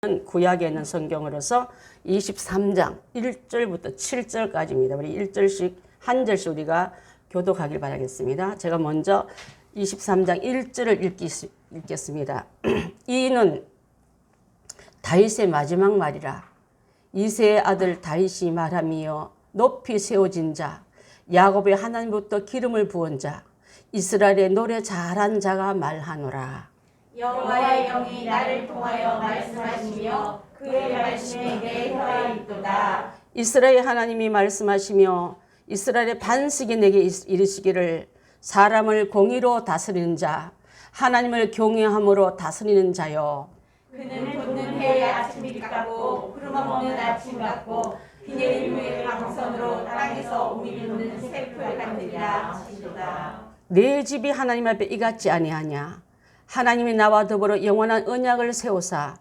구약에 있는 성경으로서 23장 1절부터 7절까지입니다. 우리 1절씩 한 절씩 우리가 교독하길 바라겠습니다. 제가 먼저 23장 1절을 읽겠습니다. 이는 다윗의 마지막 말이라. 이새의 아들 다윗이 말하며 높이 세워진 자, 야곱의 하나님부터 기름을 부은 자, 이스라엘의 노래 잘한 자가 말하노라. 여호와의 영이 나를 통하여 말씀하시며 그의 말씀에 내 혀에 있도다. 이스라엘 하나님이 말씀하시며 이스라엘의 반석이 내게 이르시기를 사람을 공의로 다스리는 자, 하나님을 경외함으로 다스리는 자요. 그는 돋는 해의 아침빛 같고 구름 없는 아침 같고 비 내린 후의 강선으로 땅에서 우미 돋는 새풀 같으리라 하시도다. 내 집이 하나님 앞에 이같지 아니하냐. 하나님이 나와 더불어 영원한 언약을 세우사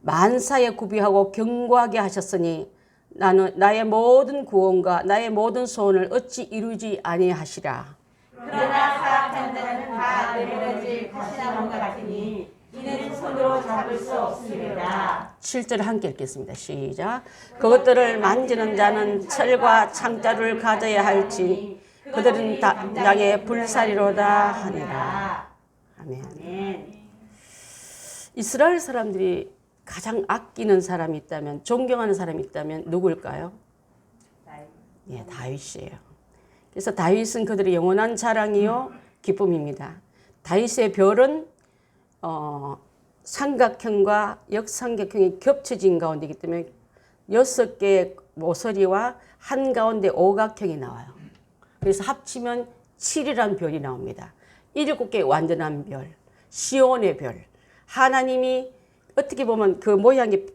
만사에 구비하고 견고하게 하셨으니 나는 나의 모든 구원과 나의 모든 소원을 어찌 이루지 아니하시라. 그러나 사악한 자는 다 내버려질 가시나무 같으니 이는 손으로 잡을 수 없으리라. 7절 함께 읽겠습니다. 시작. 그것들을 만지는 자는 철과 창자를 가져야 할지 그들은 당의 불사리로다 하니라. 아멘. 이스라엘 사람들이 가장 아끼는 사람이 있다면, 존경하는 사람이 있다면 누구일까요? 예, 다윗이에요. 그래서 다윗은 그들의 영원한 자랑이요 기쁨입니다. 다윗의 별은 삼각형과 역삼각형이 겹쳐진 가운데이기 때문에 6개의 모서리와 한가운데 오각형이 나와요. 그래서 합치면 7이라는 별이 나옵니다. 7개의 완전한 별, 시온의 별. 하나님이 어떻게 보면 그 모양이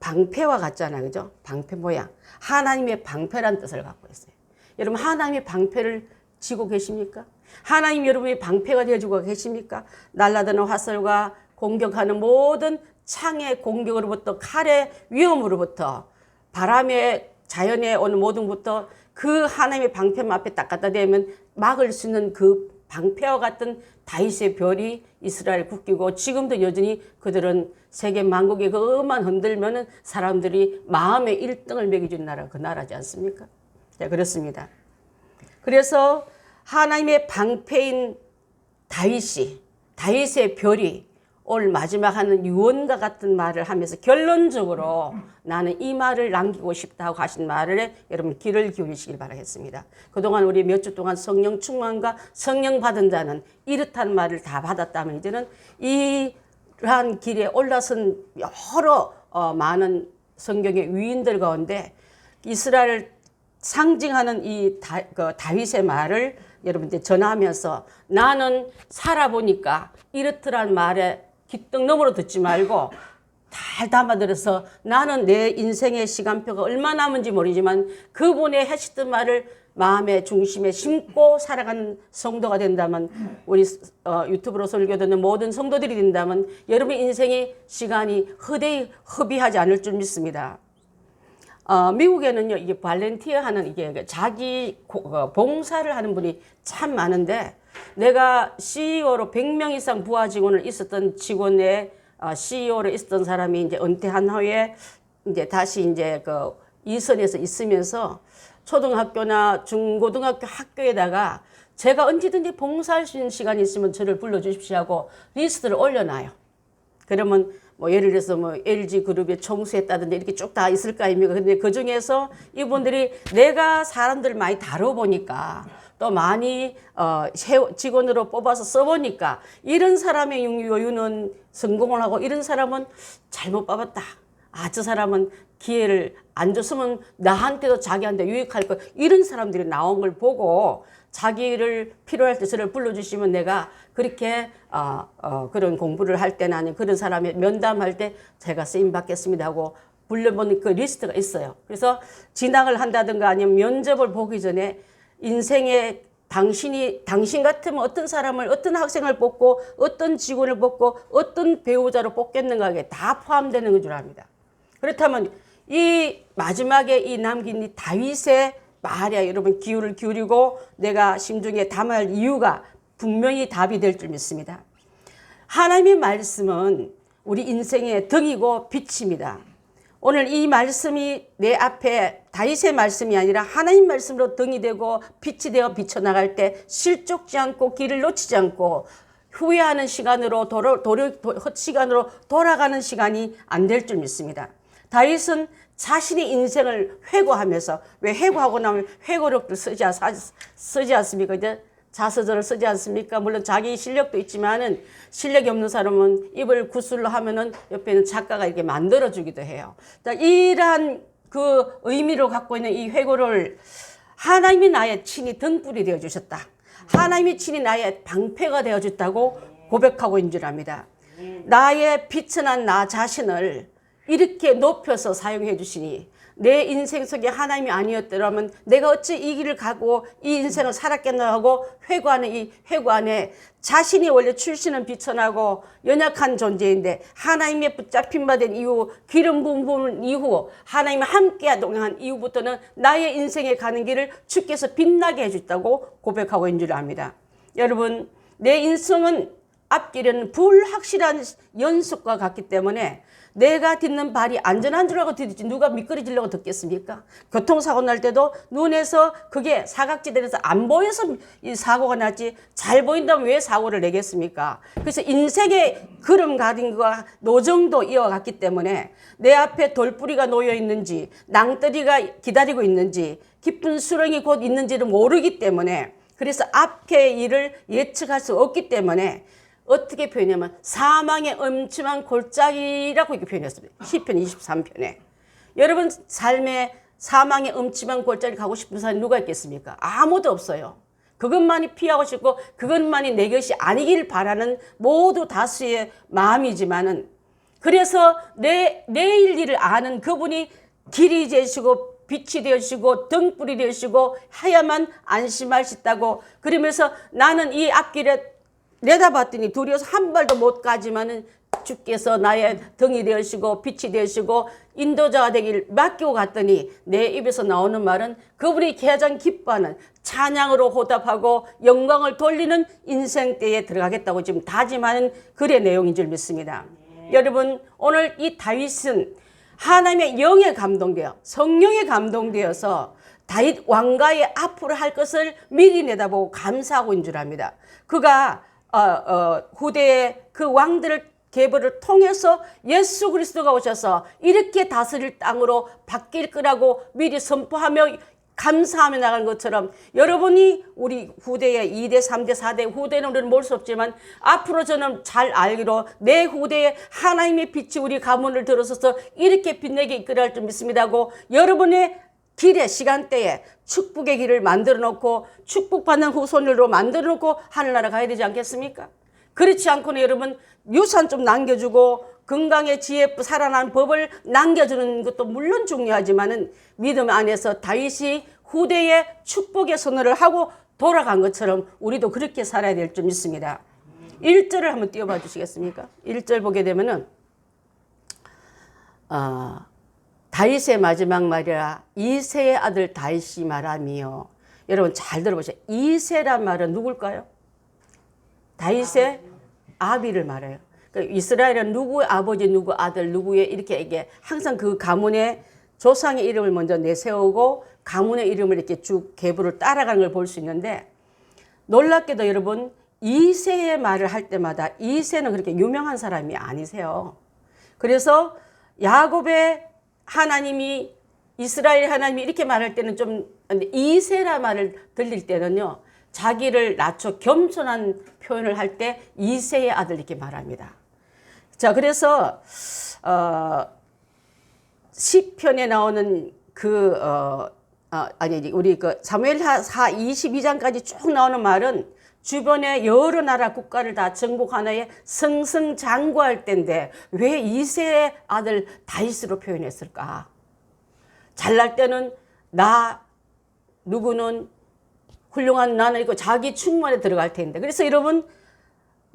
방패와 같잖아요. 그죠? 방패 모양. 하나님의 방패란 뜻을 갖고 있어요. 여러분, 하나님의 방패를 쥐고 계십니까? 하나님 여러분의 방패가 되어주고 계십니까? 날아드는 화살과 공격하는 모든 창의 공격으로부터 칼의 위험으로부터 바람의 자연에 오는 모든 것부터 그 하나님의 방패 앞에 딱 갖다 대면 막을 수 있는 그 방패와 같은 다윗의 별이 이스라엘 국기고 지금도 여전히 그들은 세계 만국에 그것만 흔들면은 사람들이 마음의 1등을 매겨준 나라가 그 나라지 않습니까? 자, 그렇습니다. 그래서 하나님의 방패인 다윗의 별이 올 마지막 하는 유언과 같은 말을 하면서 결론적으로 나는 이 말을 남기고 싶다고 하신 말을 여러분 귀를 기울이시길 바라겠습니다. 그동안 우리 몇 주 동안 성령 충만과 성령 받은 자는 이렇다는 말을 다 받았다면 이제는 이러한 길에 올라선 여러 많은 성경의 위인들 가운데 이스라엘을 상징하는 이 다윗의 말을 여러분들 전하면서 나는 살아보니까 이렇더란 말에 기떡 너머로 듣지 말고 잘 담아들어서 나는 내 인생의 시간표가 얼마 남은지 모르지만 그분의 하시던 말을 마음의 중심에 심고 살아가는 성도가 된다면 우리 유튜브로 설교 듣는 모든 성도들이 된다면 여러분 인생의 시간이 허비하지 않을 줄 믿습니다. 미국에는요, 이게 발렌티어 하는 이게 자기 봉사를 하는 분이 참 많은데 내가 CEO로 100명 이상 부하 직원을 있었던 직원의 CEO로 있었던 사람이 이제 은퇴한 후에 이제 다시 이제 그 이선에서 있으면서 초등학교나 중고등학교 학교에다가 제가 언제든지 봉사할 수 있는 시간이 있으면 저를 불러주십시오 하고 리스트를 올려놔요. 그러면 뭐 예를 들어서 뭐 LG 그룹에 총수했다든지 이렇게 쭉 다 있을 거 아닙니까? 근데 그 중에서 이분들이 내가 사람들을 많이 다뤄보니까 또 많이 직원으로 뽑아서 써보니까 이런 사람의 요유는 성공을 하고 이런 사람은 잘못 뽑았다. 저 사람은 기회를 안 줬으면 나한테도 자기한테 유익할 거. 이런 사람들이 나온 걸 보고 자기를 필요할 때 저를 불러주시면 내가 그렇게 그런 공부를 할 때나 아니면 그런 사람의 면담할 때 제가 쓰임 받겠습니다 하고 불러보는 그 리스트가 있어요. 그래서 진학을 한다든가 아니면 면접을 보기 전에 인생에 당신 같으면 어떤 사람을 어떤 학생을 뽑고 어떤 직원을 뽑고 어떤 배우자로 뽑겠는가에 다 포함되는 줄 압니다. 그렇다면 이 마지막에 이 남긴 이 다윗의 말이야 여러분 귀를 기울이고 내가 심중에 담아야 할 이유가 분명히 답이 될 줄 믿습니다. 하나님의 말씀은 우리 인생의 등이고 빛입니다. 오늘 이 말씀이 내 앞에 다윗의 말씀이 아니라 하나님 말씀으로 등이 되고 빛이 되어 비쳐나갈 때 실족지 않고 길을 놓치지 않고 후회하는 시간으로 헛시간으로 돌아가는 시간이 안 될 줄 믿습니다. 다윗은 자신의 인생을 회고하면서, 왜 회고하고 나면 회고록도 쓰지 않습니까? 이제 자서전을 쓰지 않습니까? 물론 자기 실력도 있지만은 실력이 없는 사람은 입을 구슬로 하면은 옆에는 작가가 이렇게 만들어주기도 해요. 이러한 그 의미로 갖고 있는 이 회고를 하나님이 나의 친히 등불이 되어주셨다. 하나님이 친히 나의 방패가 되어줬다고 고백하고 있는 줄 압니다. 나의 비천한 나 자신을 이렇게 높여서 사용해 주시니 내 인생 속에 하나님이 아니었더라면 내가 어찌 이 길을 가고 이 인생을 살았겠나 하고 회고하는 이 회고 안에 자신이 원래 출신은 비천하고 연약한 존재인데 하나님의 붙잡힌 바 된 이후 기름 부음 이후 하나님과 함께 동행한 이후부터는 나의 인생에 가는 길을 주께서 빛나게 해줬다고 고백하고 있는 줄 압니다. 여러분, 내 인생은 앞길은 불확실한 연속과 같기 때문에 내가 딛는 발이 안전한 줄 알고 딛지 누가 미끄러지려고 듣겠습니까? 교통사고 날 때도 눈에서 그게 사각지대에서 안 보여서 이 사고가 났지 잘 보인다면 왜 사고를 내겠습니까? 그래서 인생의 걸음가림과 노정도 이어갔기 때문에 내 앞에 돌뿌리가 놓여 있는지 낭떠리가 기다리고 있는지 깊은 수렁이 곧 있는지를 모르기 때문에 그래서 앞의 일을 예측할 수 없기 때문에 어떻게 표현하면 사망의 엄침한 골짜기라고 이렇게 표현했습니다. 시편 23편에. 여러분 삶에 사망의 엄침한 골짜기 가고 싶은 사람이 누가 있겠습니까? 아무도 없어요. 그것만이 피하고 싶고 그것만이 내 것이 아니길 바라는 모두 다수의 마음이지만은 그래서 내일 일을 아는 그분이 길이 되시고 빛이 되시고 등불이 되시고 하야만 안심할 수 있다고 그러면서 나는 이 앞길에 내다봤더니 두려워서 한 발도 못 가지만은 주께서 나의 등이 되시고 빛이 되시고 인도자가 되길 맡기고 갔더니 내 입에서 나오는 말은 그분이 가장 기뻐하는 찬양으로 호답하고 영광을 돌리는 인생 때에 들어가겠다고 지금 다짐하는 글의 내용인 줄 믿습니다. 여러분, 오늘 이 다윗은 하나님의 영에 감동되어 성령에 감동되어서 다윗 왕가의 앞으로 할 것을 미리 내다보고 감사하고 있는 줄 압니다. 그가 후대의 그 왕들을 계보를 통해서 예수 그리스도가 오셔서 이렇게 다스릴 땅으로 바뀔 거라고 미리 선포하며 감사하며 나간 것처럼 여러분이 우리 후대의 2대, 3대, 4대 후대는 우리는 모를 수 없지만 앞으로 저는 잘 알기로 내 후대에 하나님의 빛이 우리 가문을 들어서서 이렇게 빛내게 이끌어 할 줄 믿습니다고 여러분의 길의 시간대에 축복의 길을 만들어 놓고 축복받는 후손으로 만들어 놓고 하늘나라 가야 되지 않겠습니까? 그렇지 않고는 여러분 유산 좀 남겨주고 건강의 지혜 살아난 법을 남겨주는 것도 물론 중요하지만은 믿음 안에서 다윗이 후대에 축복의 선언을 하고 돌아간 것처럼 우리도 그렇게 살아야 될 줄 믿습니다. 1절을 한번 띄워봐 주시겠습니까? 1절 보게 되면은 다윗의 마지막 말이라 이새의 아들 다윗이 말하며 여러분 잘 들어보세요. 이새란 말은 누굴까요? 다윗의 아비를 말해요. 그러니까 이스라엘은 누구의 아버지, 누구 아들, 누구의 이렇게 이게 항상 그 가문의 조상의 이름을 먼저 내세우고 가문의 이름을 이렇게 쭉 계보를 따라가는 걸 볼 수 있는데 놀랍게도 여러분 이새의 말을 할 때마다 이새는 그렇게 유명한 사람이 아니세요. 그래서 야곱의 하나님이 이스라엘 하나님이 이렇게 말할 때는 좀 이새라 말을 들릴 때는요. 자기를 낮춰 겸손한 표현을 할 때 이새의 아들 이렇게 말합니다. 자, 그래서 시편에 나오는 우리 그 사무엘하 22장까지 쭉 나오는 말은 주변의 여러 나라 국가를 다 정복하나에 승승장구할 때인데 왜 이새의 아들 다윗으로 표현했을까? 잘날 때는 나 누구는 훌륭한 나는 있고 자기 충만에 들어갈 텐데 그래서 여러분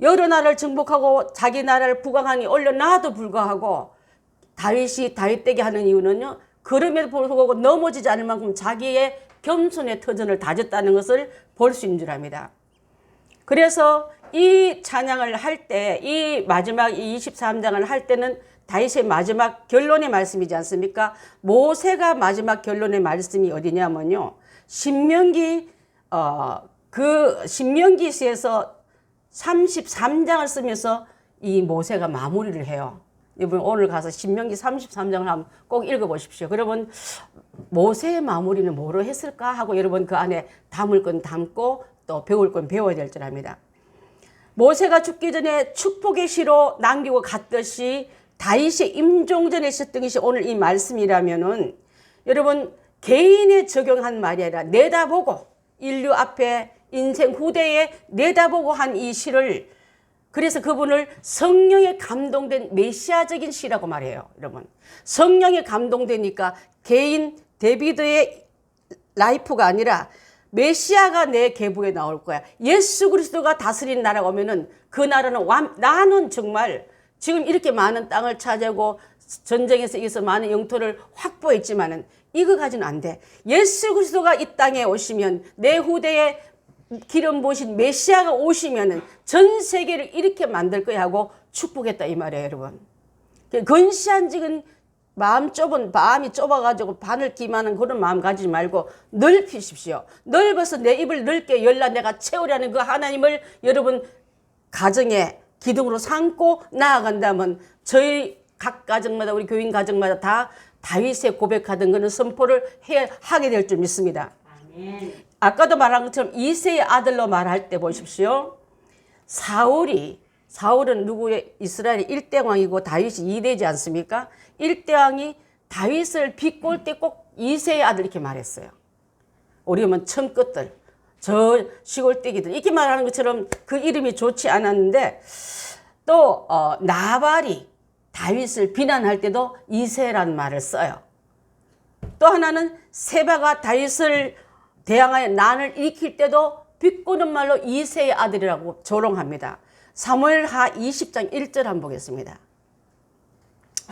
여러 나라를 정복하고 자기 나라를 부강하니 올려놔도 불구하고 다윗이 다윗되게 하는 이유는요. 그럼에도 불구하고 넘어지지 않을 만큼 자기의 겸손의 터전을 다졌다는 것을 볼 수 있는 줄 압니다. 그래서 이 찬양을 할 때, 이 마지막 23장을 할 때는 다윗의 마지막 결론의 말씀이지 않습니까? 모세가 마지막 결론의 말씀이 어디냐면요. 신명기시에서 33장을 쓰면서 이 모세가 마무리를 해요. 여러분 오늘 가서 신명기 33장을 한번 꼭 읽어보십시오. 그러면 모세의 마무리는 뭐로 했을까 하고 여러분 그 안에 담을 건 담고 또 배울 건 배워야 될 줄 압니다. 모세가 죽기 전에 축복의 시로 남기고 갔듯이 다윗의 임종전에 있었던 것이 오늘 이 말씀이라면은 여러분 개인에 적용한 말이 아니라 내다보고 인류 앞에 인생 후대에 내다보고 한 이 시를 그래서 그분을 성령에 감동된 메시아적인 시라고 말해요. 여러분 성령에 감동되니까 개인 데비드의 라이프가 아니라 메시아가 내 계보에 나올 거야. 예수 그리스도가 다스리는 나라가 오면은 그 나라는 나는 정말 지금 이렇게 많은 땅을 차지하고 전쟁에서 이겨서 많은 영토를 확보했지만은 이거 가지는 안 돼. 예수 그리스도가 이 땅에 오시면 내 후대에 기름 부으신 메시아가 오시면은 전 세계를 이렇게 만들 거야 하고 축복했다 이 말이에요, 여러분. 근시한 지금 마음이 좁아가지고 바늘 기만한 그런 마음 가지지 말고 넓히십시오. 넓어서 내 입을 넓게 열라 내가 채우려는 그 하나님을 여러분 가정에 기둥으로 삼고 나아간다면 저희 각 가정마다 우리 교인 가정마다 다 다윗의 고백하던 그런 선포를 하게 될 줄 믿습니다. 아멘. 아까도 말한 것처럼 이새의 아들로 말할 때 보십시오. 사울은 누구의 이스라엘의 1대 왕이고 다윗이 2대지 않습니까? 1대 왕이 다윗을 비꼴 때 꼭 이새의 아들 이렇게 말했어요. 우리 오면 청끝들, 저 시골떼기들 이렇게 말하는 것처럼 그 이름이 좋지 않았는데 또 나발이 다윗을 비난할 때도 이새라는 말을 써요. 또 하나는 세바가 다윗을 대항하여 난을 일으킬 때도 비꼬는 말로 이새의 아들이라고 조롱합니다. 사무엘하 20장 1절 한번 보겠습니다.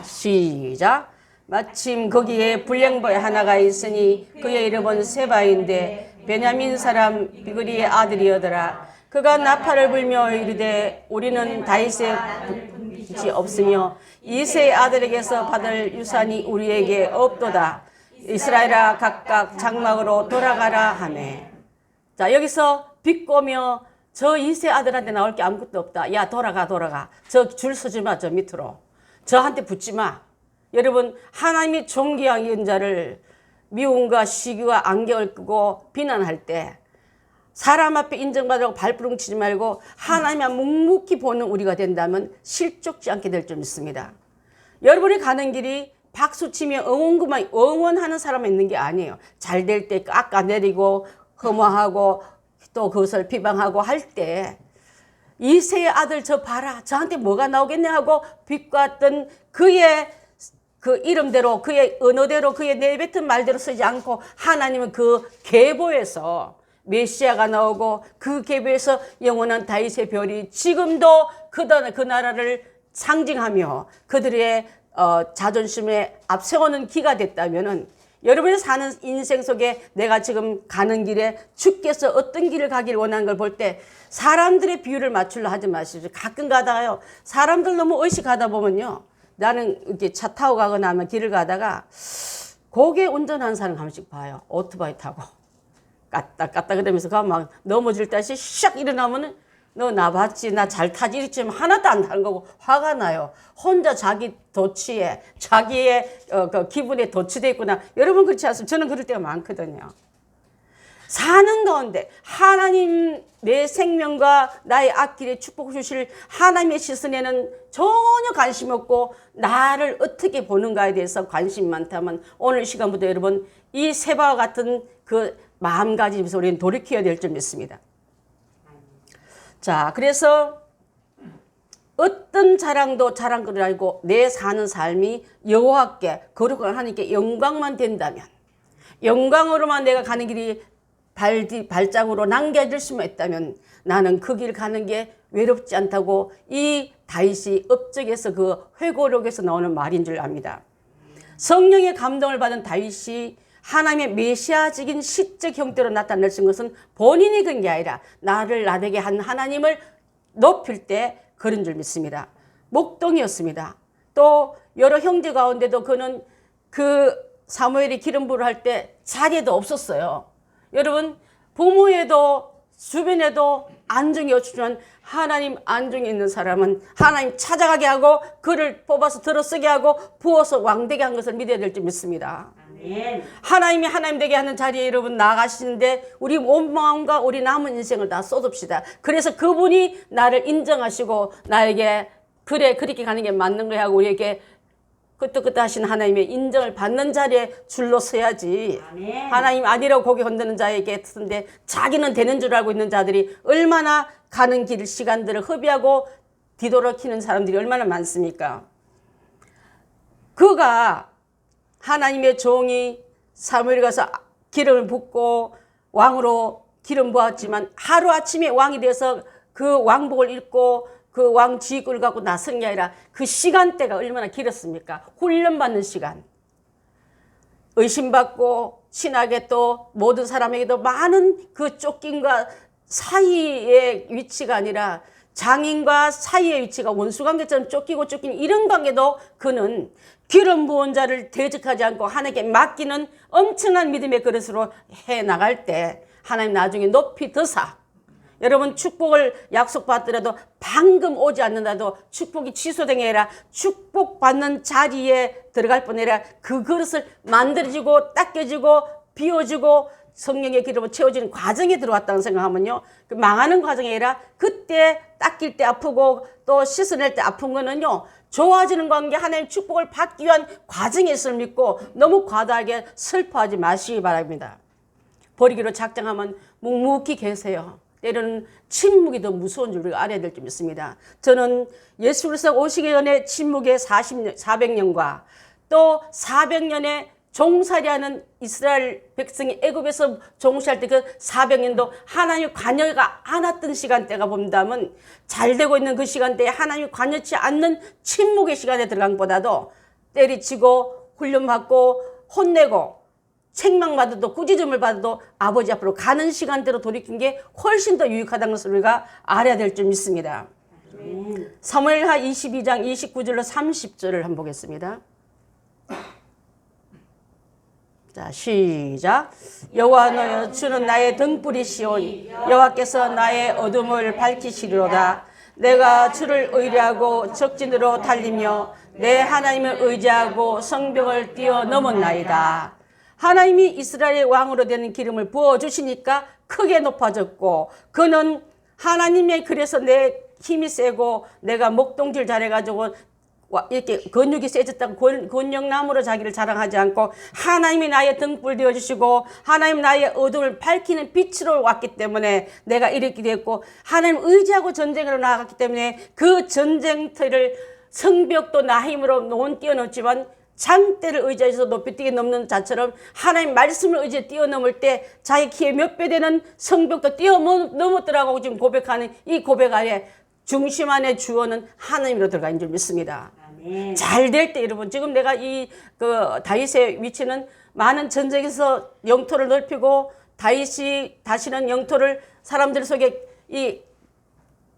시작. 마침 거기에 불량보의 하나가 있으니 그의 이름은 세바인데 베냐민 사람 비그리의 아들이었더라. 그가 나팔을 불며 이르되 우리는 다윗의 빛이 없으며 이새의 아들에게서 받을 유산이 우리에게 없도다. 이스라엘아 각각 장막으로 돌아가라 하매. 자 여기서 비꼬며 저 이새 아들한테 나올 게 아무것도 없다. 야 돌아가. 저 줄 서지 마. 저 밑으로. 저한테 붙지 마. 여러분 하나님이 존귀한 자를 미움과 시기와 안경을 끄고 비난할 때 사람 앞에 인정받으라고 발부릉 치지 말고 하나님만 묵묵히 보는 우리가 된다면 실족지 않게 될 줄 믿습니다. 여러분이 가는 길이 박수치며 응원하는 사람이 있는 게 아니에요. 잘 될 때 깎아내리고 흠화하고 또 그것을 비방하고 할 때 이새의 아들 저 봐라 저한테 뭐가 나오겠냐 하고 비꼬았던 그의 그 이름대로 그의 언어대로 그의 내뱉은 말대로 쓰지 않고 하나님은 그 계보에서 메시아가 나오고 그 계보에서 영원한 다윗의 별이 지금도 그 나라를 상징하며 그들의 자존심에 앞세우는 기가 됐다면은 여러분이 사는 인생 속에 내가 지금 가는 길에 주께서 어떤 길을 가길 원하는 걸 볼 때 사람들의 비율을 맞추려 하지 마십시오. 가끔 가다가요. 사람들 너무 의식하다 보면요. 나는 이렇게 차 타고 가거나 하면 길을 가다가 고개 운전하는 사람 한 번씩 봐요. 오토바이 타고 까딱 그러면서 가면 막 넘어질 때 샥 일어나면은 너 나 봤지? 나 잘 타지? 이렇게 하나도 안 타는 거고 화가 나요. 혼자 자기 도취에 자기의 그 기분에 도취되어 있구나. 여러분 그렇지 않습니까? 저는 그럴 때가 많거든요. 사는 가운데 하나님 내 생명과 나의 앞길에 축복 주실 하나님의 시선에는 전혀 관심 없고 나를 어떻게 보는가에 대해서 관심 많다면 오늘 시간부터 여러분 이 세바와 같은 그 마음가짐에서 우리는 돌이켜야 될 줄 믿습니다. 자, 그래서 어떤 자랑도 자랑거리 아니고 내 사는 삶이 여호와께 거룩한 하나님께 영광만 된다면 영광으로만 내가 가는 길이 발자국으로 남겨질 수만 있다면 나는 그 길 가는 게 외롭지 않다고 이 다윗이 업적에서 그 회고록에서 나오는 말인 줄 압니다. 성령의 감동을 받은 다윗이 하나님의 메시아적인 시적 형태로 나타낼 수 있는 것은 본인이 그런 게 아니라 나를 나되게 한 하나님을 높일 때 그런 줄 믿습니다. 목동이었습니다. 또 여러 형제 가운데도 그는 그 사무엘이 기름 부를 할 때 자리에도 없었어요. 여러분, 부모에도 주변에도 안중이 없지만 하나님 안중에 있는 사람은 하나님 찾아가게 하고 그를 뽑아서 들어서게 하고 부어서 왕되게 한 것을 믿어야 될 줄 믿습니다. 아멘. 하나님이 하나님 되게 하는 자리에 여러분 나가시는데 우리 온 마음과 우리 남은 인생을 다 쏟읍시다. 그래서 그분이 나를 인정하시고 나에게 그래 그렇게 가는 게 맞는 거야 하고 우리에게 그때그때 하신 하나님의 인정을 받는 자리에 줄로 서야지. 아멘. 하나님 아니라고 고개 흔드는 자에게 쓰는데 자기는 되는 줄 알고 있는 자들이 얼마나 가는 길 시간들을 허비하고 뒤돌아키는 사람들이 얼마나 많습니까? 그가 하나님의 종이 사무엘에 가서 기름을 붓고 왕으로 기름 부었지만 하루아침에 왕이 돼서 그 왕복을 입고 그 왕 지위권을 갖고 나선 게 아니라 그 시간대가 얼마나 길었습니까? 훈련받는 시간. 의심받고 친하게 또 모든 사람에게도 많은 그 쫓김과 사이의 위치가 아니라 장인과 사이의 위치가 원수관계처럼 쫓기고 쫓기는 이런 관계도 그는 기름 부은 자를 대적하지 않고 하나님께 맡기는 엄청난 믿음의 그릇으로 해나갈 때 하나님 나중에 높이 드사 여러분 축복을 약속받더라도 방금 오지 않는다도 축복이 취소된 게 아니라 축복받는 자리에 들어갈 뿐 아니라 그 그릇을 만들어지고 닦여지고 비워지고 성령의 기름으로 채워지는 과정에 들어왔다는 생각하면요. 그 망하는 과정이 아니라 그때 닦일 때 아프고 또 씻어낼 때 아픈 거는요. 좋아지는 관계 하나님 축복을 받기 위한 과정에 있을 믿고 너무 과다하게 슬퍼하지 마시기 바랍니다. 버리기로 작정하면 묵묵히 계세요. 때로는 침묵이 더 무서운 줄 우리가 알아야 될 줄 믿습니다. 저는 예수 그리스도 오시기 전에 침묵의 400년과 또 400년의 종살이하는 이스라엘 백성이 애굽에서 종살할 때 그 400년도 하나님 관여가 안 왔던 시간대가 본다면 잘 되고 있는 그 시간대에 하나님 관여치 않는 침묵의 시간에 들어간 것보다도 때리치고 훈련받고 혼내고 책망받아도 꾸짖음을 받아도 아버지 앞으로 가는 시간대로 돌이킨 게 훨씬 더 유익하다는 것을 우리가 알아야 될 줄 믿습니다. 사무엘하 22장 29절로 30절을 한번 보겠습니다. 자, 시작. 여호와 너여 주는 나의 등불이시오니 여호와께서 나의 어둠을 밝히시리로다. 내가 주를 의뢰하고 적진으로 달리며 내 하나님을 의지하고 성벽을 뛰어넘었나이다. 하나님이 이스라엘의 왕으로 되는 기름을 부어주시니까 크게 높아졌고 그는 하나님의 그래서 내 힘이 세고 내가 목동질 잘해가지고 이렇게 근육이 세졌다고 근육나무로 자기를 자랑하지 않고 하나님이 나의 등불 되어주시고 하나님 나의 어둠을 밝히는 빛으로 왔기 때문에 내가 이렇게 됐고 하나님 의지하고 전쟁으로 나아갔기 때문에 그 전쟁터를 성벽도 나 힘으로 못 뛰어넘지만 장대를 의지해서 높이 뛰어넘는 자처럼 하나님 말씀을 의지해 뛰어넘을 때 자기 키에 몇 배 되는 성벽도 뛰어넘었더라고 지금 고백하는 이 고백 안에 중심 안에 주어는 하나님으로 들어가 있는 줄 믿습니다. 잘 될 때 여러분 지금 내가 이 다윗의 위치는 많은 전쟁에서 영토를 넓히고 다윗이 다시는 영토를 사람들 속에 이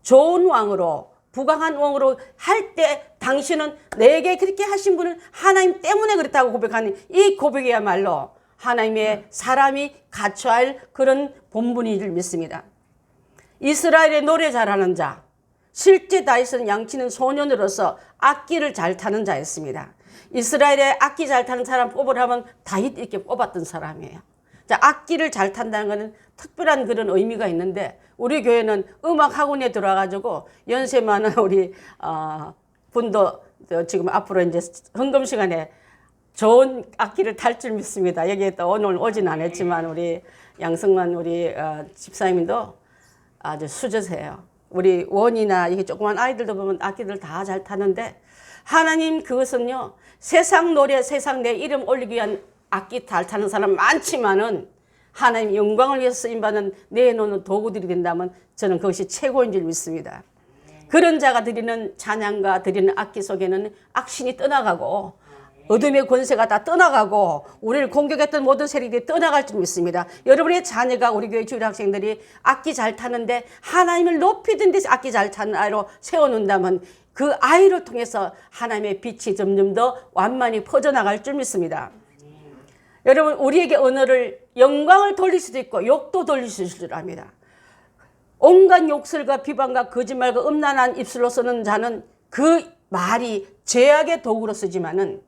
좋은 왕으로 부강한 왕으로 할 때 당신은 내게 그렇게 하신 분은 하나님 때문에 그렇다고 고백하는 이 고백이야말로 하나님의 사람이 갖춰야 할 그런 본분인 줄 믿습니다. 이스라엘의 노래 잘하는 자, 실제 다윗은 양치는 소년으로서 악기를 잘 타는 자였습니다. 이스라엘의 악기 잘 타는 사람 뽑으라면 다윗 이렇게 뽑았던 사람이에요. 자, 악기를 잘 탄다는 것은 특별한 그런 의미가 있는데 우리 교회는 음악 학원에 들어와가지고 연세 많은 우리 분도 지금 앞으로 이제 헌금 시간에 좋은 악기를 탈 줄 믿습니다. 여기에 또 오늘 오진 않았지만 우리 양성만 우리 집사님도 아주 수저세요. 우리 원이나 이게 조그만 아이들도 보면 악기들 다 잘 타는데 하나님 그것은요 세상 노래 세상 내 이름 올리기 위한 악기 잘 타는 사람 많지만은 하나님 영광을 위해서 쓰임받는 내놓는 도구들이 된다면 저는 그것이 최고인 줄 믿습니다. 그런 자가 드리는 찬양과 드리는 악기 속에는 악신이 떠나가고 어둠의 권세가 다 떠나가고 우리를 공격했던 모든 세력이 떠나갈 줄 믿습니다. 여러분의 자녀가 우리 교회 주일 학생들이 악기 잘 타는데 하나님을 높이던 데서 악기 잘 타는 아이로 세워놓는다면 그 아이를 통해서 하나님의 빛이 점점 더 완만히 퍼져나갈 줄 믿습니다. 여러분 우리에게 언어를 영광을 돌릴 수도 있고 욕도 돌릴 수 있을 줄 압니다. 온갖 욕설과 비방과 거짓말과 음란한 입술로 쓰는 자는 그 말이 죄악의 도구로 쓰지만은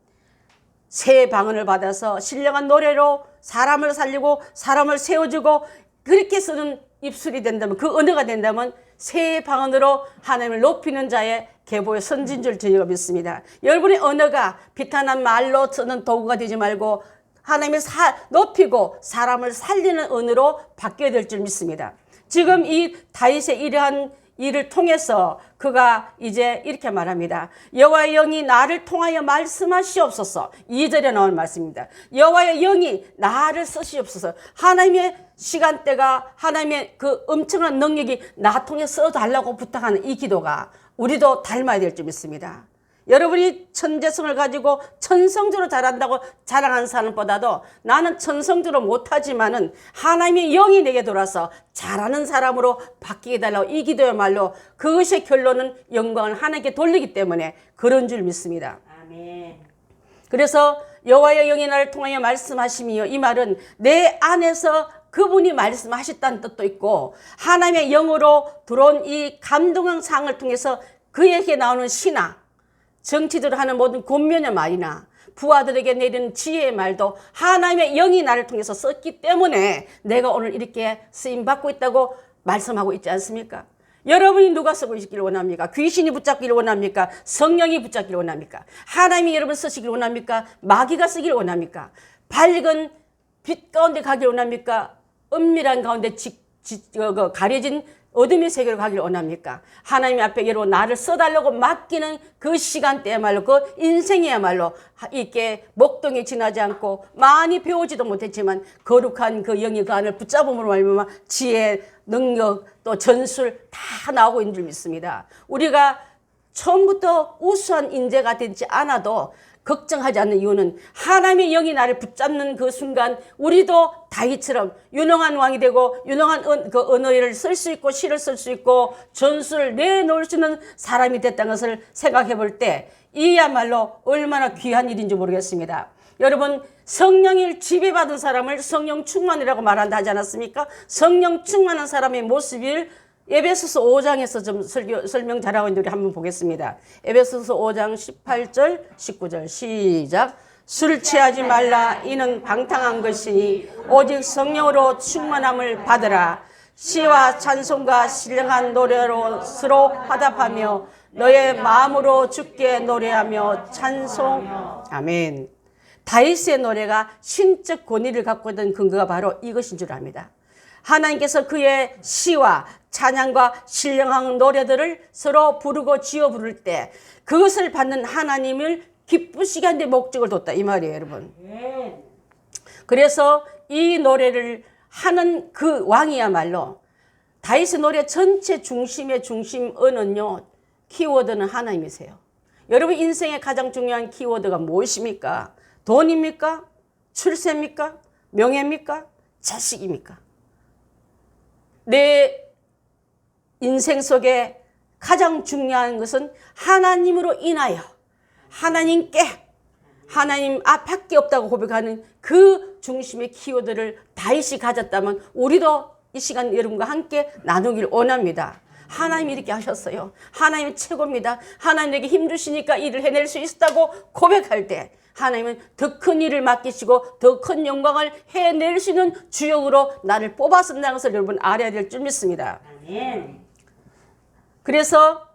새 방언을 받아서 신령한 노래로 사람을 살리고 사람을 세워주고 그렇게 쓰는 입술이 된다면 그 언어가 된다면 새 방언으로 하나님을 높이는 자의 계보의 선진 줄 저희가 믿습니다. 여러분의 언어가 비탄한 말로 쓰는 도구가 되지 말고 하나님을 높이고 사람을 살리는 언어로 바뀌어야 될 줄 믿습니다. 지금 이 다윗의 이러한 일을 통해서 그가 이제 이렇게 말합니다. 여호와의 영이 나를 통하여 말씀하시옵소서. 2절에 나온 말씀입니다. 여호와의 영이 나를 쓰시옵소서. 하나님의 시간대가 하나님의 그 엄청난 능력이 나 통해 써달라고 부탁하는 이 기도가 우리도 닮아야 될 줄 믿습니다. 여러분이 천재성을 가지고 천성적으로 잘한다고 자랑하는 사람보다도 나는 천성적으로 못하지만은 하나님의 영이 내게 돌아서 잘하는 사람으로 바뀌게 달라고 이 기도야말로 그것의 결론은 영광을 하나님께 돌리기 때문에 그런 줄 믿습니다. 아멘. 그래서 여호와의 영이 나를 통하여 말씀하심이요. 이 말은 내 안에서 그분이 말씀하셨다는 뜻도 있고 하나님의 영으로 들어온 이 감동한 상을 통해서 그에게 나오는 신앙 정치적으로 하는 모든 권면의 말이나 부하들에게 내리는 지혜의 말도 하나님의 영이 나를 통해서 썼기 때문에 내가 오늘 이렇게 쓰임받고 있다고 말씀하고 있지 않습니까? 여러분이 누가 쓰고 있기를 원합니까? 귀신이 붙잡기를 원합니까? 성령이 붙잡기를 원합니까? 하나님이 여러분 쓰시기를 원합니까? 마귀가 쓰기를 원합니까? 밝은 빛 가운데 가기를 원합니까? 은밀한 가운데 가려진 어둠의 세계로 가기를 원합니까? 하나님 앞에 여러분 나를 써달라고 맡기는 그 시간대야말로 그 인생이야말로 이렇게 목동이 지나지 않고 많이 배우지도 못했지만 거룩한 그 영이 그 안을 붙잡음으로 말미암아 지혜, 능력 또 전술 다 나오고 있는 줄 믿습니다. 우리가 처음부터 우수한 인재가 되지 않아도 걱정하지 않는 이유는 하나님의 영이 나를 붙잡는 그 순간 우리도 다윗처럼 유능한 왕이 되고 유능한 그 언어를 쓸 수 있고 시를 쓸 수 있고 전술을 내놓을 수 있는 사람이 됐다는 것을 생각해 볼 때 이야말로 얼마나 귀한 일인지 모르겠습니다. 여러분 성령을 지배받은 사람을 성령 충만이라고 말한다 하지 않았습니까? 성령 충만한 사람의 모습을 에베소서 5장에서 좀 설명 잘하고 있는데 우리 한번 보겠습니다. 에베소서 5장 18절 19절 시작. 술 취하지 말라 이는 방탕한 것이니 오직 성령으로 충만함을 받으라. 시와 찬송과 신령한 노래로 서로 화답하며 너의 마음으로 주께 노래하며 찬송. 아멘. 다윗의 노래가 신적 권위를 갖고 있던 근거가 바로 이것인 줄 압니다. 하나님께서 그의 시와 찬양과 신령한 노래들을 서로 부르고 지어 부를 때 그것을 받는 하나님을 기쁘시게 하는 데 목적을 뒀다 이 말이에요, 여러분. 그래서 이 노래를 하는 그 왕이야말로 다윗의 노래 전체 중심의 중심어는요, 키워드는 하나님이세요. 여러분 인생의 가장 중요한 키워드가 무엇입니까? 돈입니까? 출세입니까? 명예입니까? 자식입니까? 내 인생 속에 가장 중요한 것은 하나님으로 인하여 하나님께 하나님 앞밖에 없다고 고백하는 그 중심의 키워드를 다윗이 가졌다면 우리도 이 시간 여러분과 함께 나누길 원합니다. 하나님이 이렇게 하셨어요. 하나님이 최고입니다. 하나님에게 힘 주시니까 일을 해낼 수 있다고 고백할 때 하나님은 더 큰 일을 맡기시고 더 큰 영광을 해낼 수 있는 주역으로 나를 뽑아선다는 것을 여러분 알아야 될 줄 믿습니다. 아멘. 그래서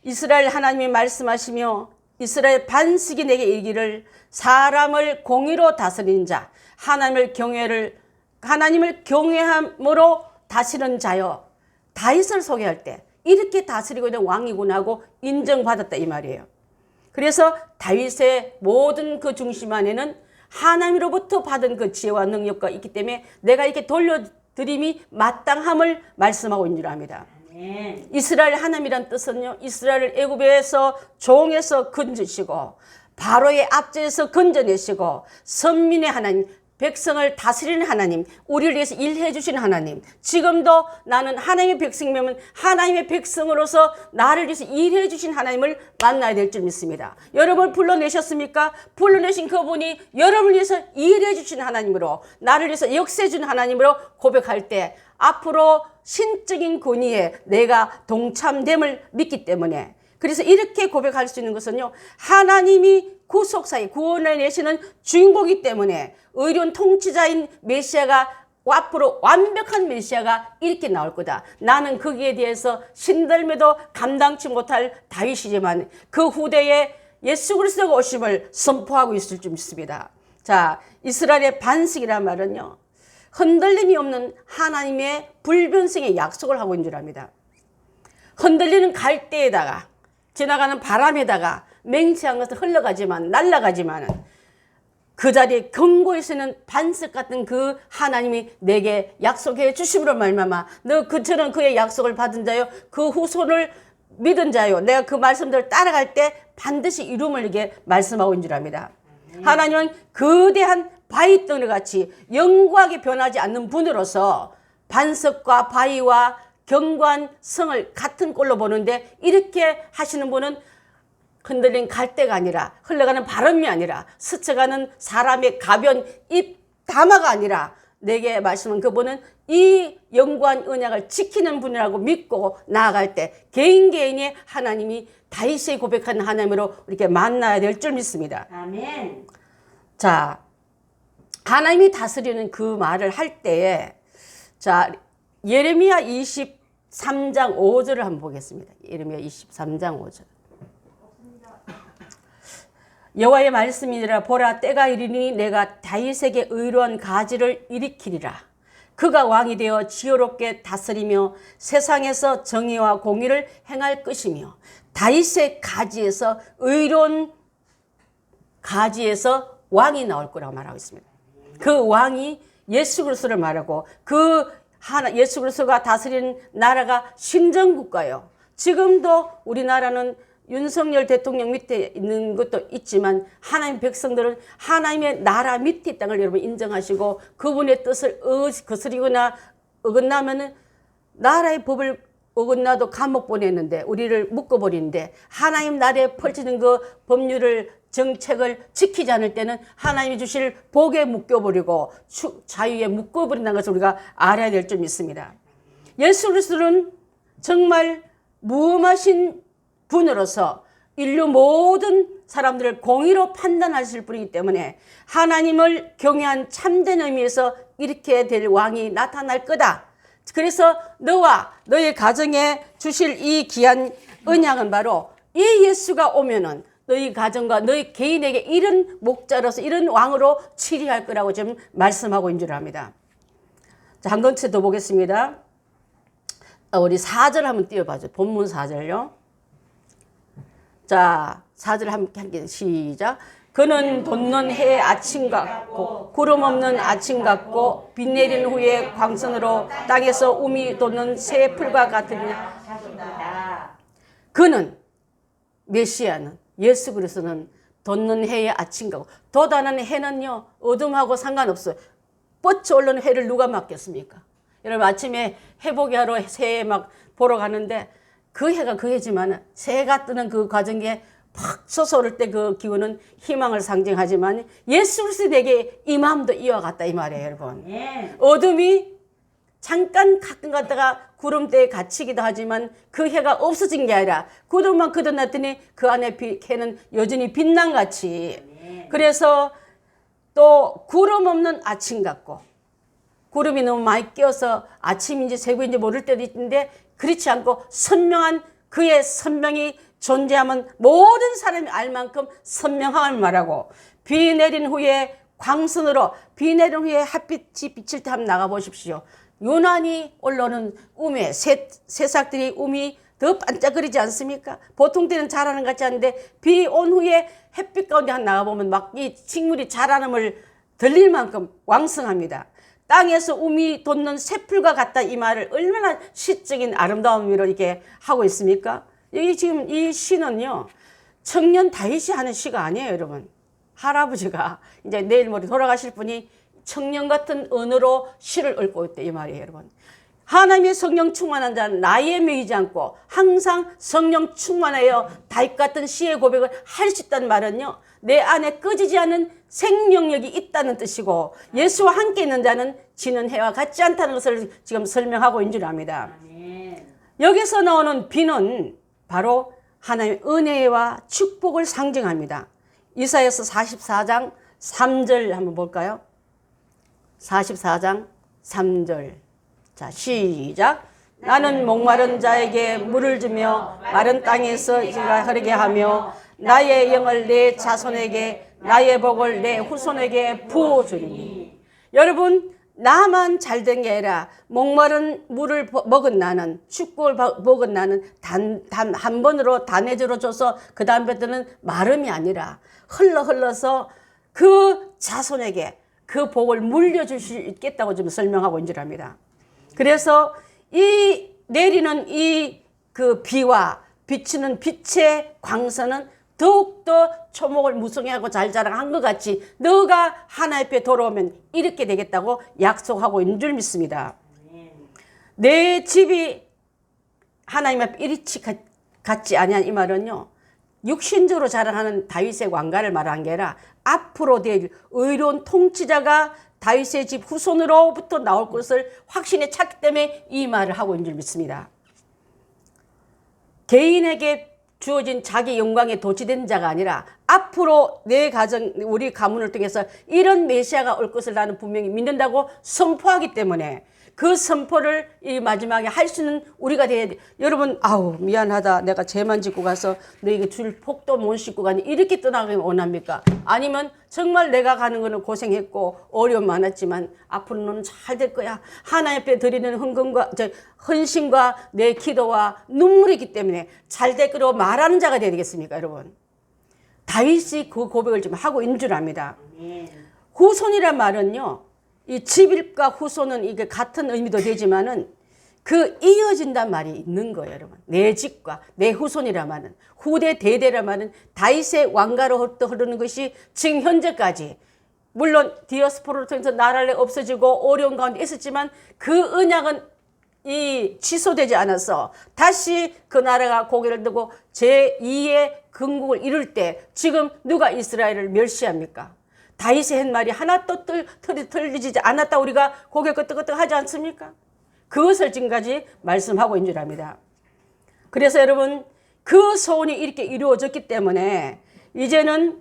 이스라엘 하나님이 말씀하시며 이스라엘 반석이 내게 이르기를 사람을 공의로 다스리는 자 하나님을 경외함으로 다스리는 자여 다윗을 소개할 때 이렇게 다스리고 있는 왕이구나 하고 인정받았다 이 말이에요. 그래서 다윗의 모든 그 중심 안에는 하나님으로부터 받은 그 지혜와 능력과 있기 때문에 내가 이렇게 돌려드림이 마땅함을 말씀하고 있는 줄 압니다. 아멘. 이스라엘 하나님이란 뜻은요, 이스라엘을 애굽에서 종에서 건지시고 바로의 앞제에서 건져내시고 선민의 하나님, 백성을 다스리는 하나님, 우리를 위해서 일해 주신 하나님, 지금도 나는 하나님의 백성이면 하나님의 백성으로서 나를 위해서 일해 주신 하나님을 만나야 될 줄 믿습니다. 여러분을 불러내셨습니까? 불러내신 그분이 여러분을 위해서 일해 주신 하나님으로, 나를 위해서 역사해 준 하나님으로 고백할 때 앞으로 신적인 권위에 내가 동참됨을 믿기 때문에, 그래서 이렇게 고백할 수 있는 것은요, 하나님이 구속사에 구원을 내시는 주인공이기 때문에 의로운 통치자인 메시아가 앞으로 완벽한 메시아가 이렇게 나올 거다. 나는 거기에 대해서 신들매도 감당치 못할 다윗이지만 그 후대에 예수 그리스도가 오심을 선포하고 있을 줄 믿습니다. 자, 이스라엘의 반석이란 말은요, 흔들림이 없는 하나님의 불변성의 약속을 하고 있는 줄 압니다. 흔들리는 갈대에다가 지나가는 바람에다가 맹세한 것은 흘러가지만 날아가지만 그 자리에 견고히 서는 반석 같은 그 하나님이 내게 약속해 주심으로 말미암아 너 그처럼 그의 약속을 받은 자요, 그 후손을 믿은 자요, 내가 그 말씀들을 따라갈 때 반드시 이룸을 이게 말씀하고 있는 줄 압니다. 하나님은 거대한 바위 덩어리 같이 영구하게 변하지 않는 분으로서 반석과 바위와 견고한 성을 같은 꼴로 보는데, 이렇게 하시는 분은 흔들린 갈대가 아니라, 흘러가는 바람이 아니라, 스쳐가는 사람의 가변 입 담화가 아니라, 내게 말씀은 그분은 이 영구한 언약을 지키는 분이라고 믿고 나아갈 때 개인이 하나님이 다윗이 고백하는 하나님으로 이렇게 만나야 될 줄 믿습니다. 아멘. 자, 하나님이 다스리는 그 말을 할 때에, 자, 예레미야 23장 5절을 한번 보겠습니다. 예레미야 23장 5절. 여호와의 말씀이니라. 보라, 때가 이르니 내가 다윗에게 의로운 가지를 일으키리라. 그가 왕이 되어 지혜롭게 다스리며 세상에서 정의와 공의를 행할 것이며, 다윗의 가지에서 의로운 가지에서 왕이 나올 거라고 말하고 있습니다. 그 왕이 예수 그리스도를 말하고, 예수 그리스도가 다스리는 나라가 신정국가요. 지금도 우리나라는 윤석열 대통령 밑에 있는 것도 있지만 하나님 백성들은 하나님의 나라 밑에 땅을 여러분 인정하시고, 그분의 뜻을 거스리거나 어긋나면은 나라의 법을 어긋나도 감옥 보내는데, 우리를 묶어버리는데, 하나님 나라에 펼치는 그 법률을 정책을 지키지 않을 때는 하나님이 주실 복에 묶여버리고 자유에 묶어버린다는 것을 우리가 알아야 될 줄 믿습니다. 예수 그리스도는 정말 무엄하신 분으로서 인류 모든 사람들을 공의로 판단하실 분이기 때문에 하나님을 경외한 참된 의미에서 이렇게 될 왕이 나타날 거다. 그래서 너와 너의 가정에 주실 이 귀한 언약은 바로 이 예수가 오면은 너희 가정과 너희 개인에게 이런 목자로서 이런 왕으로 치리할 거라고 지금 말씀하고 있는 줄 압니다. 자, 한 건체 더 보겠습니다. 우리 4절 한번 띄워봐줘. 본문 4절요. 자, 4절 함께 시작. 그는 돋는 해의 아침 같고 구름 없는 아침 같고 비 내린 후에 광선으로 땅에서 움이 돋는 새 풀과 같으리라. 그는, 메시아는, 예수 그리스도는 돋는 해의 아침 같고, 돋아나는 해는요 어둠하고 상관없어요. 뻗쳐 오르는 해를 누가 막겠습니까? 여러분 아침에 해 보기 하러 새해 막 보러 가는데 그 해가 그 해지만 새해가 뜨는 그 과정에 팍 솟아오를 때 그 기운은 희망을 상징하지만 예수 그리스도에게 이 마음도 이와 같다 이 말이에요, 여러분. 어둠이 잠깐 가끔 갔다가 구름대에 갇히기도 하지만 그 해가 없어진 게 아니라 구름만 거듭났더니 그 안에 해는 여전히 빛난같이. 그래서 또 구름 없는 아침 같고, 구름이 너무 많이 끼어서 아침인지 새벽인지 모를 때도 있는데 그렇지 않고 선명한 그의 선명이 존재하면 모든 사람이 알 만큼 선명함을 말하고, 비 내린 후에 광선으로, 비 내린 후에 햇빛이 비칠 때 한번 나가보십시오. 유난히 올라오는 우매, 새싹들이 um이 더 반짝거리지 않습니까? 보통 때는 자라는 것 같지 않은데 비 온 후에 햇빛 가운데 한 나가보면 막 이 식물이 자라남을 들릴 만큼 왕성합니다. 땅에서 um이 돋는 새풀과 같다 이 말을 얼마나 시적인 아름다움으로 이렇게 하고 있습니까? 여기 지금 이 시는요, 청년 다윗이 하는 시가 아니에요, 여러분. 할아버지가 이제 내일 모레 돌아가실 분이 청년 같은 언어로 시를 읊고 있대, 이 말이에요, 여러분. 하나님의 성령 충만한 자는 나이에 매이지 않고 항상 성령 충만하여 다윗 같은 시의 고백을 할 수 있다는 말은요, 내 안에 꺼지지 않는 생명력이 있다는 뜻이고, 예수와 함께 있는 자는 지는 해와 같지 않다는 것을 지금 설명하고 있는 줄 압니다. 여기서 나오는 비는 바로 하나님의 은혜와 축복을 상징합니다. 이사야서 44장 3절 한번 볼까요? 44장 3절. 자, 시작. 나는 목마른 자에게 물을 주며 마른 땅에서 이가 흐르게 하며 나의 영을 내 자손에게 나의 복을 내 후손에게 부어주리니. 여러분, 나만 잘된 게 아니라 목마른 물을 먹은 나는, 축복을 먹은 나는 단 한 번으로 단해주로 줘서 그 다음부터는 마름이 아니라 흘러서 그 자손에게 그 복을 물려줄 수 있겠다고 지금 설명하고 있는 줄 압니다. 그래서 이 내리는 이 그 비와 비치는 빛의 광선은 더욱더 초목을 무성하고 잘 자라한 것 같이 너가 하나님 앞에 돌아오면 이렇게 되겠다고 약속하고 있는 줄 믿습니다. 내 집이 하나님 앞에 이리치 같지 아니한 이 말은요, 육신적으로 자랑하는 다윗의 왕가를 말한 게 아니라 앞으로 될 의로운 통치자가 다윗의 집 후손으로부터 나올 것을 확신에 찼기 때문에 이 말을 하고 있는 줄 믿습니다. 개인에게 주어진 자기 영광에 도취된 자가 아니라 앞으로 내 가정, 우리 가문을 통해서 이런 메시아가 올 것을 나는 분명히 믿는다고 선포하기 때문에 그 선포를 이 마지막에 할 수 있는 우리가 돼야 돼. 여러분, 아우 미안하다, 내가 죄만 짓고 가서 너에게 줄 복도 못 싣고 가니 이렇게 떠나가기 원합니까? 아니면 정말 내가 가는 거는 고생했고 어려움 많았지만 앞으로는 잘 될 거야, 하나님 앞에 드리는 헌신과 내 기도와 눈물이 있기 때문에 잘 될 거라고 말하는 자가 돼야 되겠습니까, 여러분? 다윗이 그 고백을 지금 하고 있는 줄 압니다. 후손이란 말은요, 이 집일과 후손은 이게 같은 의미도 되지만은 그 이어진단 말이 있는 거예요, 여러분. 내 집과 내 후손이란 말은, 후대 대대란 말은 다윗의 왕가로 흐르는 것이 지금 현재까지, 물론 디아스포라를 통해서 나라를 없어지고 어려운 가운데 있었지만 그 언약은 이 취소되지 않아서 다시 그 나라가 고개를 들고 제2의 건국을 이룰 때 지금 누가 이스라엘을 멸시합니까? 다윗이 한 말이 하나도 틀리지 않았다 우리가 고개 끄덕끄덕 하지 않습니까? 그것을 지금까지 말씀하고 있는 줄 압니다. 그래서 여러분, 그 소원이 이렇게 이루어졌기 때문에 이제는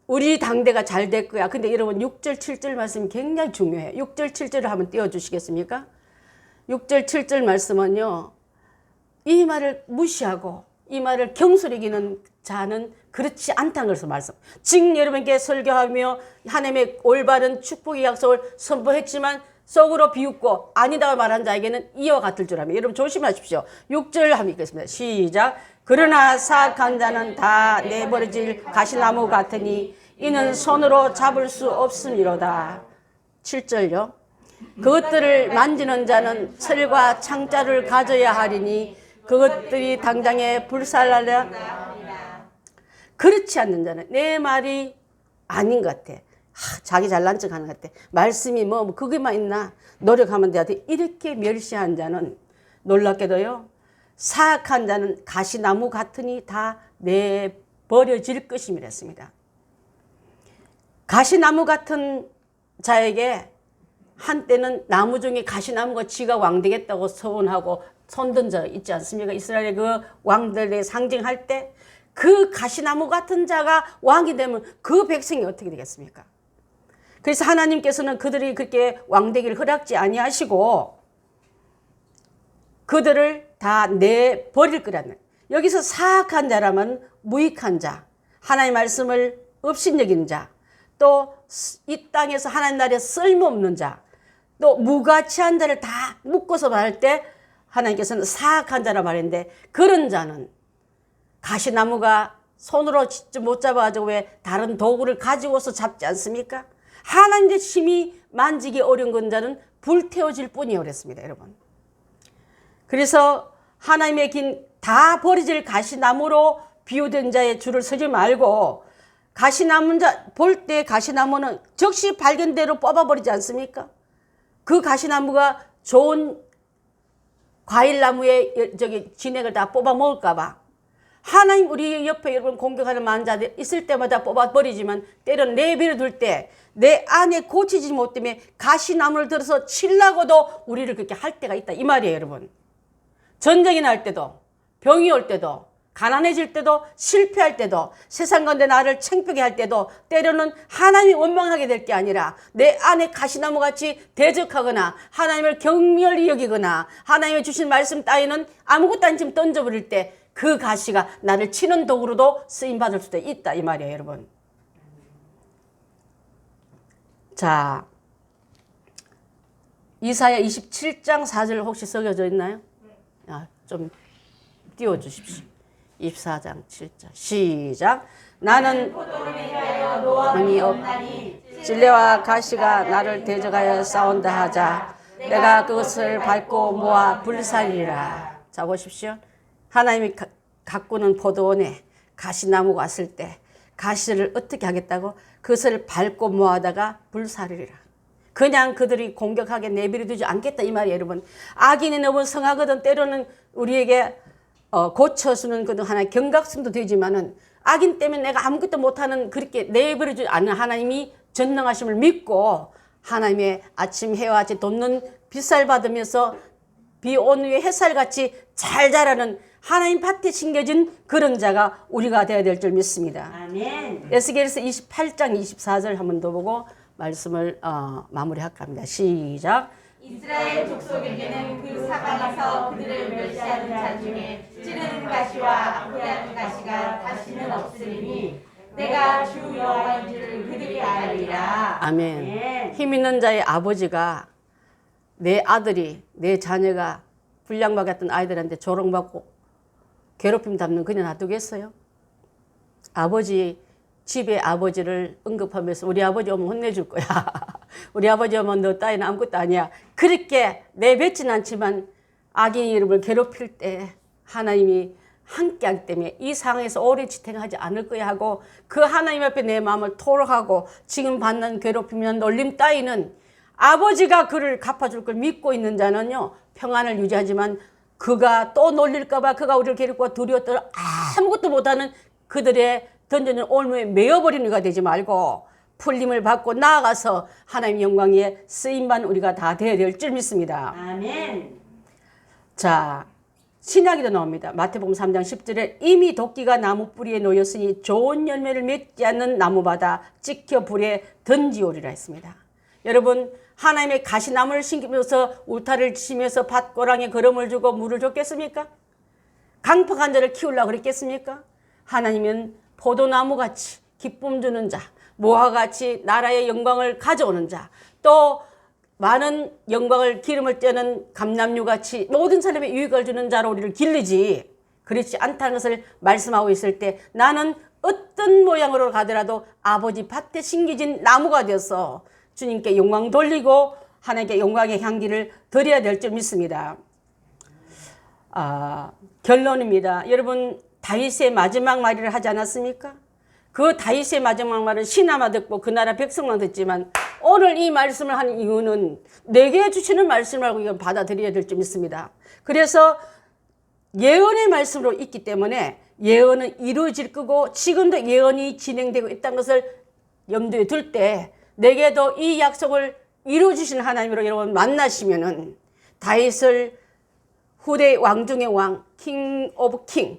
우리 당대가 잘 될 거야. 근데 여러분 6절 7절 말씀이 굉장히 중요해요. 6절 7절을 한번 띄워주시겠습니까? 6절 7절 말씀은요, 이 말을 무시하고 이 말을 경솔이기는 자는 그렇지 않다는 것을 말씀. 지금 여러분께 설교하며 하나님의 올바른 축복의 약속을 선포했지만 속으로 비웃고 아니다고 말한 자에게는 이와 같을 줄 압니다. 여러분 조심하십시오. 6절 한번 읽겠습니다. 시작. 그러나 사악한 자는 다 내버려질 가시나무 같으니 이는 손으로 잡을 수 없음이로다. 7절요. 그것들을 만지는 자는 철과 창자를 가져야 하리니 그것들이 당장에 불살라려. 그렇지 않는 자는 내 말이 아닌 것 같아. 자기 잘난 척 하는 것 같아. 말씀이 뭐 그게만 있나? 노력하면 돼. 이렇게 멸시한 자는 놀랍게도요, 사악한 자는 가시나무 같으니 다 내버려질 것임이라 했습니다. 가시나무 같은 자에게 한때는 나무 중에 가시나무가 지가 왕 되겠다고 서원하고 손든 자 있지 않습니까? 이스라엘의 그 왕들의 상징할 때 그 가시나무 같은 자가 왕이 되면 그 백성이 어떻게 되겠습니까? 그래서 하나님께서는 그들이 그렇게 왕되기를 허락지 아니하시고 그들을 다 내버릴 거라는, 여기서 사악한 자라면 무익한 자, 하나님의 말씀을 업신여기는 자, 또 이 땅에서 하나님 나라에 쓸모없는 자, 또 무가치한 자를 다 묶어서 말할 때 하나님께서는 사악한 자라 말했는데, 그런 자는 가시나무가 손으로 직접 못 잡아가지고 왜 다른 도구를 가지고서 잡지 않습니까? 하나님의 힘이 만지기 어려운 건 자는 불태워질 뿐이에요 그랬습니다, 여러분. 그래서 하나님의 긴 다 버려질 가시나무로 비유된 자의 줄을 서지 말고 가시나무 볼 때 가시나무는 즉시 발견대로 뽑아버리지 않습니까? 그 가시나무가 좋은 과일나무의 진액을 다 뽑아 먹을까봐 하나님 우리 옆에 여러분 공격하는 만자들 있을 때마다 뽑아버리지만 때로는 내버려 둘 때 내 안에 고치지 못되면 가시나무를 들어서 치려고도 우리를 그렇게 할 때가 있다 이 말이에요 여러분. 전쟁이 날 때도 병이 올 때도 가난해질 때도 실패할 때도 세상 가운데 나를 창피하게 할 때도 때로는 하나님이 원망하게 될 게 아니라 내 안에 가시나무같이 대적하거나 하나님을 경멸히 여기거나 하나님의 주신 말씀 따위는 아무것도 아니지만 던져버릴 때 그 가시가 나를 치는 도구로도 쓰임받을 수도 있다 이 말이에요 여러분. 자, 이사야 27장 4절 혹시 써져 있나요? 좀 띄워주십시오. 24장 7절 시작. 나는 왕이 없나니 찔레와 가시가 나를 대적하여 싸운다 하자 내가 그것을 밟고 모아 불살리라. 자 보십시오. 하나님이 가꾸는 포도원에 가시나무가 왔을 때 가시를 어떻게 하겠다고? 그것을 밟고 모아다가 불살리라. 그냥 그들이 공격하게 내버려 두지 않겠다 이 말이에요 여러분. 악인이 너무 성하거든 때로는 우리에게 고쳐주는 그런 하나의 경각심도 되지만은 악인 때문에 내가 아무것도 못하는 그렇게 내버려 두지 않는 하나님이 전능하심을 믿고 하나님의 아침 해와 같이 돋는 빛살 받으면서 비 온 후에 햇살같이 잘 자라는 하나님 밭에 심겨진 그런 자가 우리가 되어야 될 줄 믿습니다. 아멘. 에스겔서 28장 24절 한 번 더 보고 말씀을 마무리할까 합니다. 시작. 이스라엘 족속에게는 그 사방에서 그들을 멸시하는 자 중에 찌르는 가시와 아프다는 가시가 다시는 없으리니 내가 주 여호와인 줄을 그들이 알리라. 아멘. 힘 있는 자의 아버지가 내 아들이 내 자녀가 불량받았던 아이들한테 조롱받고 괴롭힘 담는 그냥 놔두겠어요? 아버지 집에 아버지를 언급하면서 우리 아버지 오면 혼내줄 거야. 우리 아버지 오면 너 따위는 아무것도 아니야. 그렇게 내뱉진 않지만 악인이 여러분을 괴롭힐 때 하나님이 함께하기 때문에 이 상황에서 오래 지탱하지 않을 거야 하고 그 하나님 앞에 내 마음을 토로하고 지금 받는 괴롭힘이나 놀림 따위는 아버지가 그를 갚아줄 걸 믿고 있는 자는요 평안을 유지하지만 그가 또 놀릴까봐 그가 우리를 괴롭고 두려웠더라 아무것도 못하는 그들의 던져는 올무에 메어버리는 이가 되지 말고 풀림을 받고 나아가서 하나님 영광에 쓰임만 우리가 다 되어야 될 줄 믿습니다. 아멘. 자, 신약에도 나옵니다. 마태복음 3장 10절에 이미 도끼가 나무 뿌리에 놓였으니 좋은 열매를 맺지 않는 나무마다 찍혀 불에 던지오리라 했습니다. 여러분 하나님의 가시나무를 심기면서 울타리를 치면서 밭고랑에 거름을 주고 물을 줬겠습니까? 강팍한 자를 키우려고 그랬겠습니까? 하나님은 포도나무같이 기쁨 주는 자, 모아같이 나라의 영광을 가져오는 자, 또 많은 영광을 기름을 떼는 감람류같이 모든 사람의 유익을 주는 자로 우리를 길르지 그렇지 않다는 것을 말씀하고 있을 때 나는 어떤 모양으로 가더라도 아버지 밭에 심겨진 나무가 되어서 주님께 영광 돌리고 하나님께 영광의 향기를 드려야 될 줄 믿습니다. 결론입니다. 여러분 다윗의 마지막 말을 하지 않았습니까? 그 다윗의 마지막 말은 신하만 듣고 그 나라 백성만 듣지만 오늘 이 말씀을 하는 이유는 내게 주시는 말씀을 알고 이걸 받아들여야 될 줄 믿습니다. 그래서 예언의 말씀으로 있기 때문에 예언은 이루어질 거고 지금도 예언이 진행되고 있다는 것을 염두에 둘 때 내게도 이 약속을 이루어주신 하나님으로 여러분 만나시면은 다윗을 후대 왕 중의 왕, 킹 오브 킹,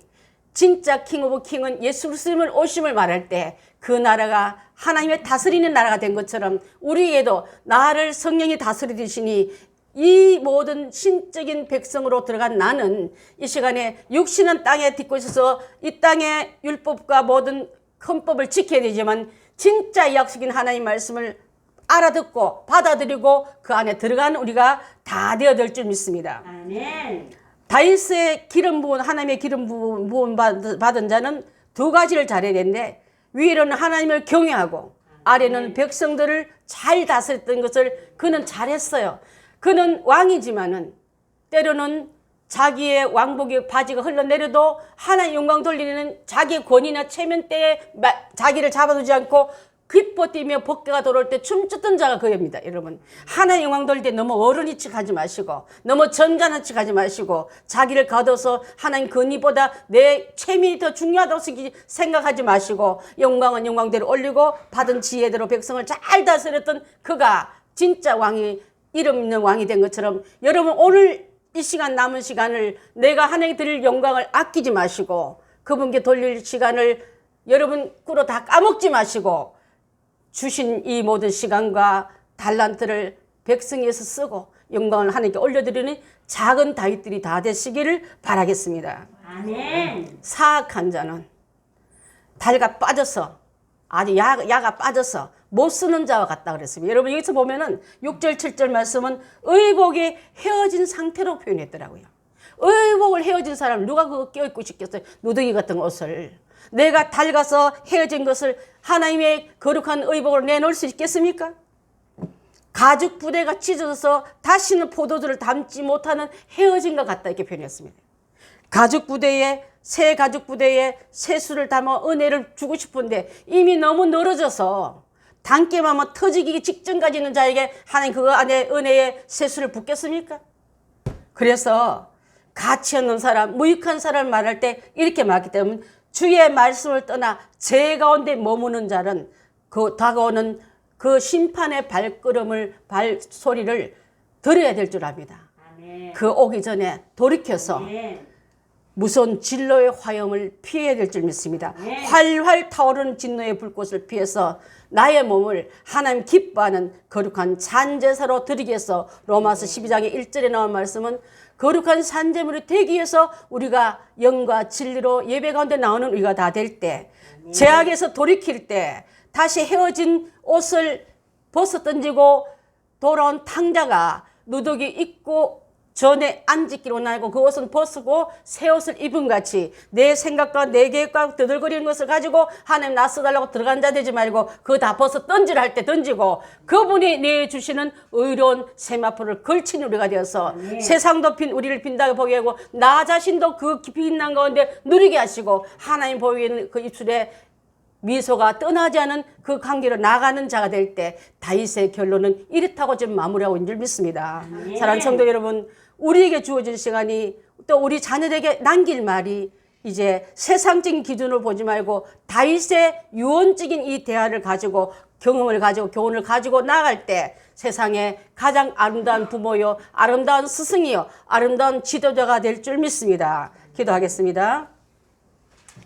진짜 킹 오브 킹은 예수 그리스도의 오심을 말할 때 그 나라가 하나님의 다스리는 나라가 된 것처럼 우리에게도 나를 성령이 다스리시니 이 모든 신적인 백성으로 들어간 나는 이 시간에 육신은 땅에 딛고 있어서 이 땅의 율법과 모든 헌법을 지켜야 되지만 진짜 약속인 하나님 말씀을 알아듣고 받아들이고 그 안에 들어간 우리가 다 되어야 될 줄 믿습니다. 아멘. 다윗의 기름 부은 하나님의 기름 부은 받은 자는 두 가지를 잘해야 되는데 위로는 하나님을 경외하고 아래는 백성들을 잘 다스렸던 것을 그는 잘했어요. 그는 왕이지만은 때로는 자기의 왕복의 바지가 흘러내려도 하나님 영광 돌리는 자기의 권위나 체면대에 자기를 잡아두지 않고 기뻐 뛰며 법궤가 돌아올 때 춤췄던 자가 그입니다. 여러분, 하나님 영광 돌릴 때 너무 어른이 척하지 마시고 너무 점잖은 척하지 마시고 자기를 거둬서 하나님 권위보다 내 체면이 더 중요하다고 생각하지 마시고 영광은 영광대로 올리고 받은 지혜대로 백성을 잘 다스렸던 그가 진짜 왕이 이름 있는 왕이 된 것처럼 여러분 오늘 이 시간 남은 시간을 내가 하나님께 드릴 영광을 아끼지 마시고 그분께 돌릴 시간을 여러분 꾸러 다 까먹지 마시고 주신 이 모든 시간과 달란트를 백성에서 쓰고 영광을 하나님께 올려드리는 작은 다윗들이 다 되시기를 바라겠습니다. 아멘. 사악한 자는 달가 빠져서 아주 야가 빠져서 못 쓰는 자와 같다 그랬습니다. 여러분 여기서 보면은 6절 7절 말씀은 의복이 헤어진 상태로 표현했더라고요. 의복을 헤어진 사람 누가 그거 껴입고 싶겠어요? 누더기 같은 옷을. 내가 닳아서 헤어진 것을 하나님의 거룩한 의복으로 내놓을 수 있겠습니까? 가죽 부대가 찢어져서 다시는 포도주를 담지 못하는 헤어진 것 같다 이렇게 표현했습니다. 가죽 부대에 새 가죽 부대에 새수를 담아 은혜를 주고 싶은데 이미 너무 늘어져서 담기만 하면 터지기 직전까지 있는 자에게 하나님 그거 안에 은혜의 새수를 붓겠습니까? 그래서 가치 없는 사람, 무익한 사람을 말할 때 이렇게 말하기 때문에 주의 말씀을 떠나 제 가운데 머무는 자는 그 다가오는 그 심판의 발소리를 들어야 될 줄 압니다. 아멘. 그 오기 전에 돌이켜서 아멘. 무서운 진노의 화염을 피해야 될 줄 믿습니다. 네. 활활 타오르는 진노의 불꽃을 피해서 나의 몸을 하나님 기뻐하는 거룩한 산제사로 드리기 위해서 로마서 12장의 1절에 나온 말씀은 거룩한 산제물이 되기 위해서 우리가 영과 진리로 예배 가운데 나오는 우리가 다 될 때 죄악에서 돌이킬 때 다시 헤어진 옷을 벗어 던지고 돌아온 탕자가 누더기 입고 전에 앉기로 나고 그 옷은 벗고 새 옷을 입은 같이 내 생각과 내 계획과 드들거리는 것을 가지고 하나님 나 써달라고 들어간 자 되지 말고 그거 다 벗어 던지라 할 때 던지고 그분이 내주시는 의로운 세마포를 걸친 우리가 되어서 세상도 우리를 빛나게 보게 하고 나 자신도 그 빛난 가운데 누리게 하시고 하나님 보이는 그 입술에 미소가 떠나지 않은 그 관계로 나가는 자가 될 때 다윗의 결론은 이렇다고 지금 마무리하고 있는 줄 믿습니다. 사랑하는 성도 여러분, 우리에게 주어진 시간이 또 우리 자녀에게 남길 말이 이제 세상적인 기준으로 보지 말고 다윗의 유언적인 이 대화를 가지고 경험을 가지고 교훈을 가지고 나갈 때 세상에 가장 아름다운 부모요, 아름다운 스승이요, 아름다운 지도자가 될 줄 믿습니다. 기도하겠습니다.